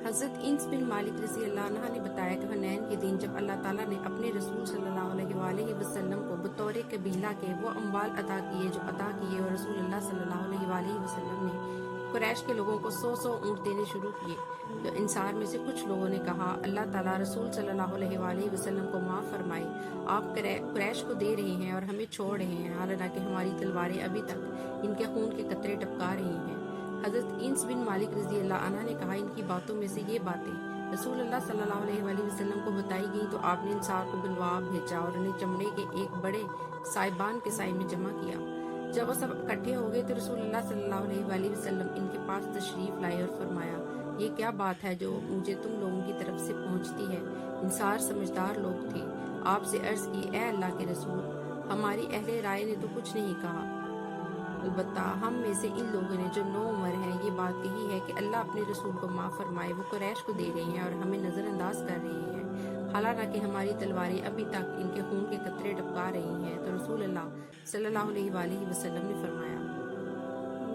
हज़रत इंस बिन मालिक रज़ी अल्लाह अन्हा ने बताया कि हुनैन के दिन जब अल्लाह ताला ने अपने रसूल सल्लल्लाहु अलैहि वसल्लम को बतौर कबीला के वो अम्वाल अता किए जो अता किए और रसूल अल्लाह सल्लल्लाहु अलैहि वसल्लम ने कुरैश के लोगों को 100 ऊँट देने शुरू किए। तो इंसार में से कुछ लोगों ने कहा, अल्लाह ताला रसूल सल्लल्लाहु अलैहि वसल्लम को माफ़ फरमाए, आप कुरैश को दे रहे हैं और हमें छोड़ रहे हैं, हालांकि हमारी तलवारें अभी तक इनके खून के कतरे टपका रही हैं। हज़रत इंस बिन मालिक रज़ी अल्लाह अन्हा ने कहा, इनकी बातों में से ये बातें रसूल अल्लाह सल्लल्लाहु अलैहि वसल्लम को बताई गई तो आपने इंसार को बुलवा भेजा और उन्हें चमड़े के एक बड़े साइबान के साय में जमा किया। जब वो सब इकट्ठे हो गए तो रसूल अल्लाह सल्लल्लाहु अलैहि वसल्लम इनके पास तशरीफ लाए और फरमाया, ये क्या बात है जो मुझे तुम लोगों की तरफ से पहुंचती है। इंसार समझदार लोग थे। आपसे अर्ज की, ए अल्लाह के रसूल, हमारी अहले राय ने तो कुछ नहीं कहा, अलबत्ता हम में से इन लोगों ने जो नो उम्र हैं ये बात कही है कि अल्लाह अपने रसूल को माफ़ फरमाए, वो कुरैश को दे रहे हैं और हमें नज़रअंदाज कर रहे हैं, हालांकि हमारी तलवारें अभी तक इनके खून के कतरे टपका रही हैं। तो रसूल अल्लाह सल्लल्लाहु अलैहि वसल्लम ने फरमाया,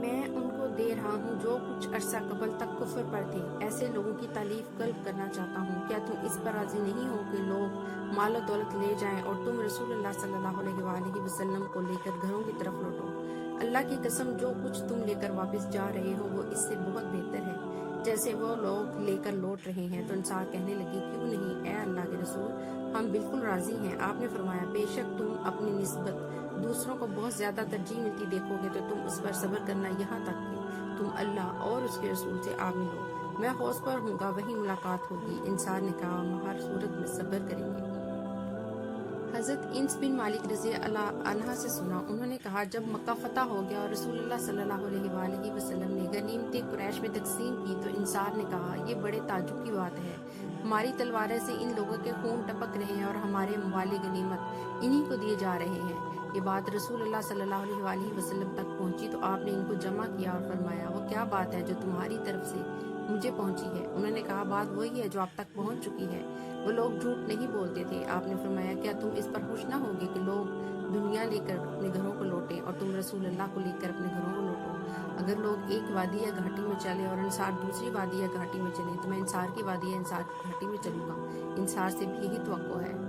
मैं उनको दे रहा हूँ जो कुछ अरसा कबल तक कुफर पर थे। ऐसे लोगों की तारीफ कल्ब करना चाहता हूँ। क्या तुम इस पर राजी नहीं हो कि लोग मालो दौलत ले जाएं और तुम रसूल अल्लाह सल्लल्लाहु अलैहि वसल्लम को लेकर घरों की तरफ लौटो। अल्लाह की कसम, जो कुछ तुम लेकर वापस जा रहे हो वो इससे बहुत बेहतर है जैसे वो लोग लेकर लौट रहे हैं। तो इंसार कहने लगी, क्यों नहीं ए अल्लाह के रसूल, हम बिल्कुल राजी हैं। आपने फरमाया, बेशक तुम अपनी निस्बत दूसरों को बहुत ज्यादा तरजीह मिलती देखोगे तो तुम उस पर सब्र करना, यहाँ तक कि तुम अल्लाह और उसके रसूल से आमीन हो। मैं हौस पर हूँगा, वही मुलाकात होगी। इंसार ने कहा, हम हर सूरत में सब्र करेंगे। हज़रत इंस बिन मालिक रज़ी अल्लाह अन्हा से सुना, उन्होंने कहा, जब मक्का फतह हो गया और रसूल अल्लाह सल्लल्लाहु अलैहि वसल्लम ने गनीमतें कुरैश में तकसीम की तो इंसार ने कहा, ये बड़े ताज्जुब की बात है, हमारी तलवारें से इन लोगों के खून टपक रहे हैं और हमारे अम्वाल गनीमत इन्हीं को दिए जा रहे हैं। ये बात रसूल अल्लाह सल्लल्लाहु अलैहि वसल्लम तक पहुंची तो आपने इनको जमा किया और फरमाया, वो क्या बात है जो तुम्हारी तरफ से मुझे पहुंची है। उन्होंने कहा, बात वही है जो आप तक पहुंच चुकी है। वो लोग झूठ नहीं बोलते थे। आपने फरमाया, क्या तुम इस पर खुश ना होगे कि लोग दुनिया लेकर अपने घरों को लौटे और तुम रसूल अल्लाह को लेकर अपने घरों को लौटो। अगर लोग एक वादी या घाटी में चले और इंसार दूसरी वादी या घाटी में चले तो मैं इंसार की वादी या इंसार की घाटी में चलूंगा। इंसार से भी यही तवक्को है।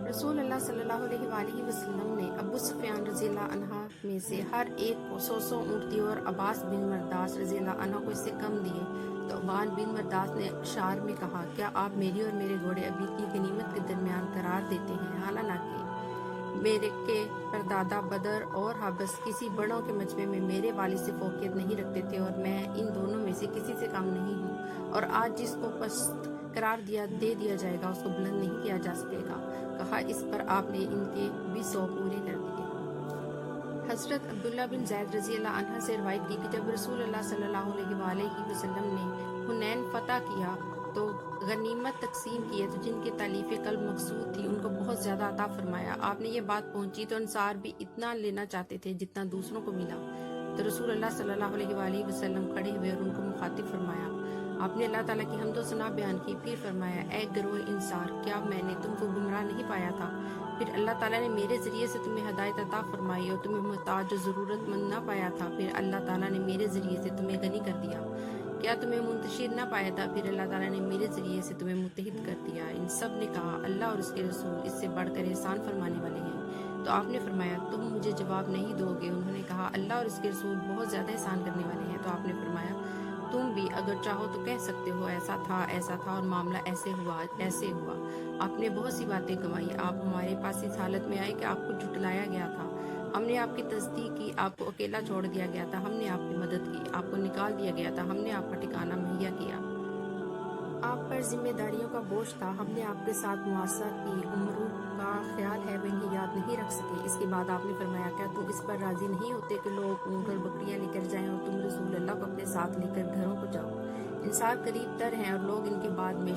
रसूल अल्लाह सल्लल्लाहु अलैहि वसल्लम ने अबू सुफियान रज़ी अल्लाह अन्हा में से हर एक को 100 ऊँट दिए और अब्बास बिन मरदास रज़ी अल्लाह अन्हा को इससे कम दिए। तो अबान बिन मरदास ने शार में कहा, क्या आप मेरी और मेरे घोड़े अभी की गनीमत के दरमियान करार देते हैं, हालांकि मेरे के परदादा बदर और हबस किसी बड़ों के मजमे में मेरे वालिद से फोकियत नहीं रखते थे और मैं इन दोनों में से किसी से कम नहीं हूँ, और आज जिसको पस्त करार दे दिया जाएगा उसको बुलंद नहीं किया जा सकेगा। कहा, इस पर आपने इनके भी 100 पूरे कर दिए। हज़रत अब्दुल्ला बिन ज़ैद रज़ी अल्लाह अन्हा से रवायत की कि जब रसूल अल्लाह सल्लल्लाहु अलैहि वसल्लम ने हुनैन फतह किया तो गनीमत तकसीम किए तो जिनके तालीफ कल्ब मकसूद थी उनको बहुत ज़्यादा अता फरमाया। आपने ये बात पहुंची तो अंसार भी इतना लेना चाहते थे जितना दूसरों को मिला। तो रसूल अल्लाह सल्लल्लाहु अलैहि वसल्लम खड़े हुए और उनको मुखातिब फरमाया। आपने अल्लाह ताला की हम्दो सना बयान की, फिर फरमाया, ए गिरोह इंसार, क्या मैंने तुमको गुमराह नहीं पाया था? फिर अल्लाह ताला ने मेरे ज़रिए से तुम्हें हदायत अता फरमाई और तुम्हें मोहताज और ज़रूरतमंद ना पाया था। फिर अल्लाह ताला ने मेरे ज़रिए से तुम्हें गनी कर दिया। क्या तुम्हें मुंतशिर ना पाया था? फिर अल्लाह ताला ने मेरे ज़रिए से तुम्हें मुत्तहिद कर दिया। इन सब ने कहा, अल्लाह और उसके रसूल इससे बढ़कर एहसान फरमाने वाले हैं। तो आपने फरमाया, तुम मुझे जवाब नहीं दोगे? उन्होंने कहा, अल्लाह और उसके रसूल बहुत ज़्यादा एहसान करने वाले हैं। तो आपने फरमाया, तुम भी अगर चाहो तो कह सकते हो, ऐसा था और मामला ऐसे हुआ। आपने बहुत सी बातें गंवाई। आप हमारे पास इस हालत में आए कि आपको झुटलाया गया था, हमने आपकी तस्दीक की, आपको अकेला छोड़ दिया गया था, हमने आपकी मदद की, आपको निकाल दिया गया था, हमने आपका ठिकाना मुहैया किया, आप पर जिम्मेदारियों का बोझ था, हमने आपके साथ मुआशरा की, उम्रों का ख्याल है वे इन्हें याद नहीं रख सके। इसके बाद आपने फरमाया, क्या तुम इस पर राजी नहीं होते कि लोग ऊँट और बकरियां लेकर जाएं और तुम रसूल अल्लाह को अपने साथ लेकर घरों को जाओ। इंसार करीब तर हैं और लोग इनके बाद में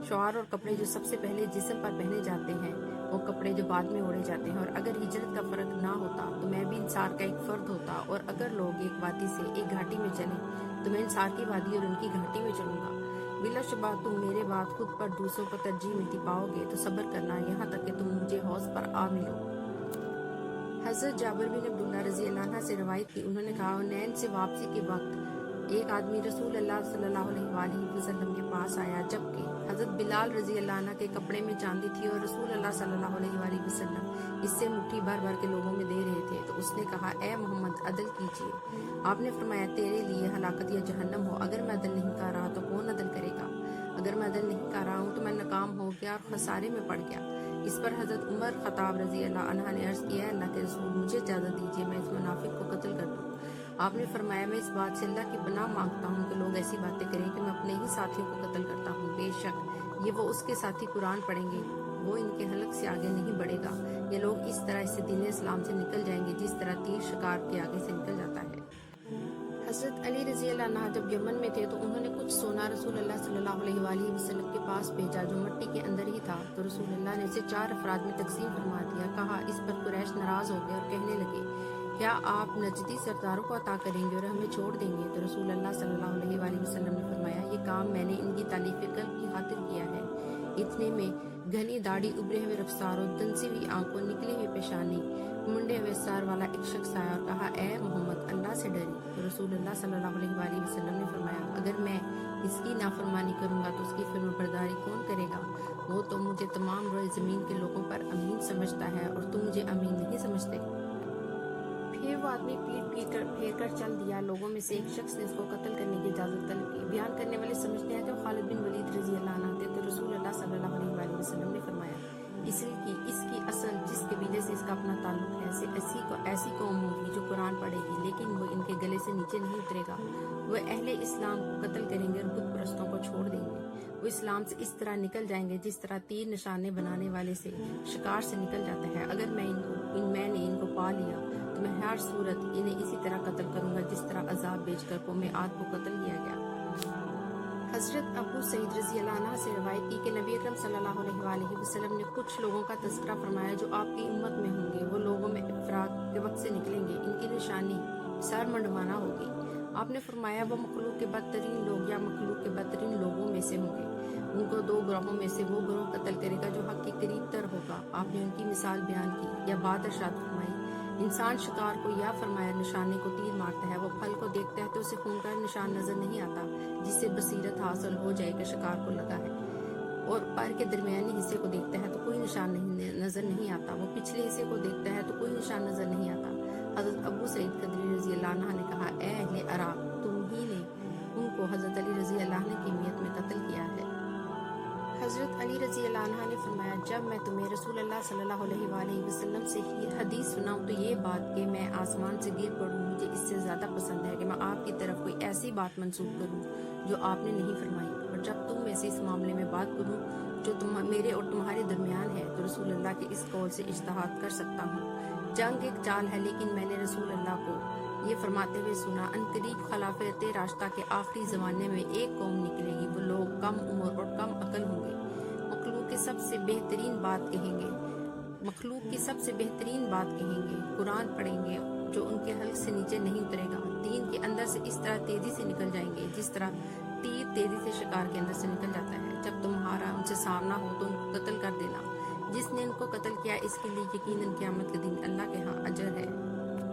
शौर और कपड़े जो सबसे पहले जिस्म पर पहने जाते हैं वो कपड़े जो बाद में ओढ़े जाते हैं। और अगर हिजरत का फर्क ना होता तो मैं भी इंसार का एक फर्द होता, और अगर लोग एक वादी से एक घाटी में चले तो मैं इंसार की वादी और उनकी घाटी में चलूंगा। बिलाशुबा तुम मेरे बाद खुद पर दूसरों को तरजीह मिलती पाओगे तो सब्र करना, यहाँ तक कि तुम मुझे हौस पर आ मिलो। हज़रत जाबिर बिन अब्दुल्लाह रज़ी अल्लाह अन्हु से रवायत की, उन्होंने कहा, हुनैन से वापसी के वक्त एक आदमी रसूल अल्लाह सल्लल्लाहु अलैहि वसल्लम के पास आया, जबकि हजरत बिलाल रजी अल्लाह अन्हु के कपड़े में चांदी थी और रसूल अल्लाह सल्लल्लाहु अलैहि वसल्लम इससे मुट्ठी भर भर के लोगों में दे रहे थे। तो उसने कहा, ए मोहम्मद, अदल कीजिए। आपने फरमाया, तेरे लिए हलाकत या जहन्नम हो। अगर मैं अदल नहीं कर रहा तो कौन अदल करेगा? अगर मैं अदल नहीं कर रहा हूँ तो मैं नाकाम हो गया और खसारे में पड़ गया। इस पर हजरत उमर खताब रजी अल्लाह अन्हा ने अर्ज किया, अल्लाह के रसूल, मुझे इजाज़त दीजिए मैं इस मुनाफिक को कत्ल कर दूँ। आपने फरमाया, मैं इस बात से अल्लाह की पनाह मांगता हूँ कि लोग ऐसी बातें करें कि मैं अपने ही साथियों को कत्ल करता हूँ। बेशक ये वो उसके साथी कुरान पढ़ेंगे, वो इनके हलक से आगे नहीं बढ़ेगा। ये लोग इस तरह से दीन इस्लाम से निकल जाएंगे जिस तरह तीर शिकार के आगे से निकल जाता है। हज़रत अली रज़ी अल्लाह अन्हु जब यमन में थे तो उन्होंने कुछ सोना रसूल अल्लाह सल्लल्लाहु अलैहि वसल्लम के पास भेजा जो मिट्टी के अंदर ही था। तो रसूल अल्लाह ने इसे 4 अफराद में तकसीम फरमा दिया। कहा, इस पर कुरैश नाराज हो गए और कहने लगे, क्या आप नजदी सरदारों को अता करेंगे और हमें छोड़ देंगे? तो रसूल अल्लाह सल्लल्लाहु अलैहि वसल्लम ने फरमाया, ये काम मैंने इनकी तालीफ कल्ब की खातिर किया है। इतने में घनी दाढ़ी, उभरे हुए रफ्तार और दंसी हुई आंखों, निकली हुई पेशानी, मुंडे हुए सर वाला एक शख्स आया और कहा, ए मोहम्मद, अल्लाह से डरिए। तो रसूल अल्लाह सल्लल्लाहु अलैहि वसल्लम ने फरमाया, अगर मैं इसकी नाफरमानी करूंगा तो उसकी फरमाबरदारी कौन करेगा? वो तो मुझे तमाम रोए ज़मीन के लोगों पर अमीन समझता है और तुम मुझे अमीन नहीं समझते। फिर वो आदमी पीट फेर कर चल दिया। लोगों में से एक शख्स ने उसको कत्ल करने की इजाज़त तलब की। बयान करने वाले समझते हैं कि वो खालिद बिन वलीद रज़ी अल्लाह अन्हु थे। तो रसूल अल्लाह सल्लल्लाहु अलैहि वसल्लम ने फरमाया, इसकी असल जिस कबीले से इसका अपना ताल्लुक है, ऐसी कौम होगी जो कुरान पढ़ेगी लेकिन वो इनके गले से नीचे नहीं उतरेगा। वो अहले इस्लाम को कत्ल करेंगे और बुत परस्तों को छोड़ देंगे। वो इस्लाम से इस तरह निकल जाएंगे जिस तरह तीर निशाने बनाने वाले से शिकार से निकल जाता है। अगर मैंने इनको पा लिया तो मैं हर सूरत इन्हें इसी तरह कत्ल करूंगा जिस तरह अजाब बेचकर कौम आद को कत्ल किया गया। हजरत अबू सईद रजी अल्लाह अन्हु से रवायत की कि नबी अकरम सल्लल्लाहु अलैहि वसल्लम ने कुछ लोगों का तज़किरा फरमाया जो आपकी उम्मत में होंगे। वो लोगों में इफरात के वक्त से निकलेंगे, इनकी निशानी सर मंडवाना होगी। आपने फरमाया, वो मखलूक के बदतरीन लोग या मखलूक के बदतरीन लोगों में से होंगे। उनको 2 ग्रोहों में से वो ग्रोह कत्ल करेगा जो हक के करीब तर होगा। आपने उनकी मिसाल बयान की या बात इरशाद फरमाई, इंसान शिकार को या फरमाया निशाने को तीर मारता है। वो फल को देखता है तो उसे खून का निशान नजर नहीं आता जिससे बसीरत हासिल हो जाए कि शिकार को लगा है, और पर के दरमियानी हिस्से को देखता है तो कोई निशान नजर नहीं आता। वो पिछले हिस्से को देखता है तो कोई निशान नजर नहीं आता। हजरत अबू सईद खदरी रजी अल्लाह अन्हु ने कहा, ए अहले अराब, तुम ही ने उनको हजरत अली रजी अल्लाह अन्हु की नियत में कत्ल किया है। हजरत अली रजी अल्लाह अन्हु ने फरमाया, जब मैं तुम्हें रसूल अल्लाह सल्लल्लाहु अलैहि वसल्लम से ही हदीस सुनाऊं तो ये बात कि मैं आसमान से गिर पड़ूं मुझे इससे ज़्यादा पसंद है कि मैं आपकी तरफ कोई ऐसी बात मंसूब करूं जो आपने नहीं फरमाई। और जब तुम में से इस मामले में बात करूं जो मेरे और तुम्हारे दरमियान है तो रसूल अल्लाह के इस कौल से इज्तिहाद कर सकता हूँ। जंग एक चाल है, लेकिन मैंने रसूल अल्लाह को ये फरमाते हुए सुना, अनकरीब खिलाफत रास्ता के आखिरी ज़माने में एक कौम निकलेगी। वो लोग कम उम्र और कम अकल होंगे, मखलूक की सबसे बेहतरीन बात कहेंगे, कुरान पढ़ेंगे जो उनके हल्क से नीचे नहीं उतरेगा। दीन के अंदर से इस तरह तेजी से निकल जाएंगे जिस तरह तीर तेजी से शिकार के अंदर से निकल जाता है। जब तुम्हारा उनसे सामना हो तो उनको कत्ल कर देना। जिसने उनको कत्ल किया इसके लिए यकीनन क़यामत के दिन अल्लाह के यहाँ अजर है।